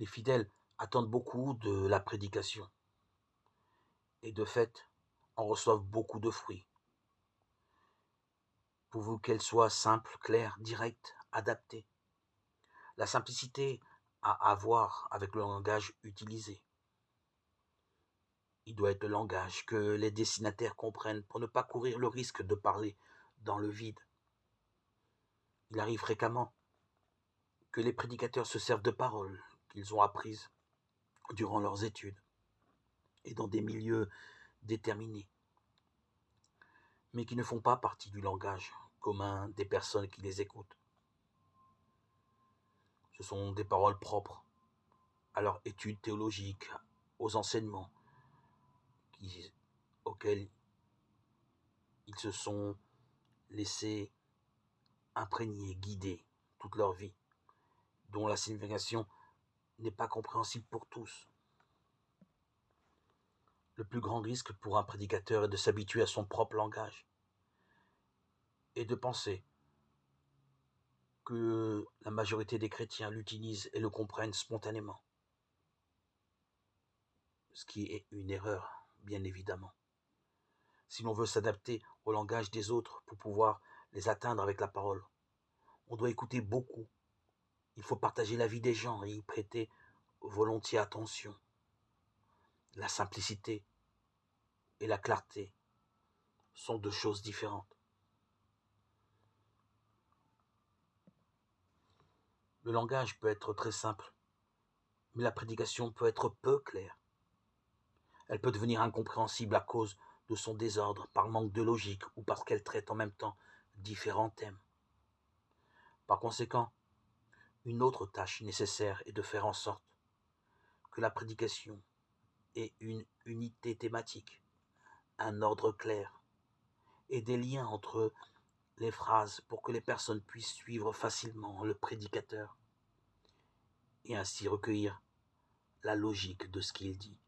Les fidèles attendent beaucoup de la prédication et de fait en reçoivent beaucoup de fruits, pourvu qu'elle soit simple, claire, directe, adaptée. La simplicité a à voir avec le langage utilisé. Il doit être le langage que les destinataires comprennent pour ne pas courir le risque de parler dans le vide. Il arrive fréquemment que les prédicateurs se servent de paroles qu'ils ont apprises durant leurs études et dans des milieux déterminés, mais qui ne font pas partie du langage commun des personnes qui les écoutent. Ce sont des paroles propres à leur étude théologique, aux enseignements auxquels ils se sont laissés imprégner, guider toute leur vie, dont la signification n'est pas compréhensible pour tous. Le plus grand risque pour un prédicateur est de s'habituer à son propre langage et de penser que la majorité des chrétiens l'utilisent et le comprennent spontanément, ce qui est une erreur, bien évidemment. Si l'on veut s'adapter au langage des autres pour pouvoir les atteindre avec la parole, on doit écouter beaucoup. Il faut partager la vie des gens et y prêter volontiers attention. La simplicité et la clarté sont deux choses différentes. Le langage peut être très simple, mais la prédication peut être peu claire. Elle peut devenir incompréhensible à cause de son désordre, par manque de logique ou parce qu'elle traite en même temps différents thèmes. Par conséquent, une autre tâche nécessaire est de faire en sorte que la prédication ait une unité thématique, un ordre clair et des liens entre les phrases pour que les personnes puissent suivre facilement le prédicateur et ainsi recueillir la logique de ce qu'il dit.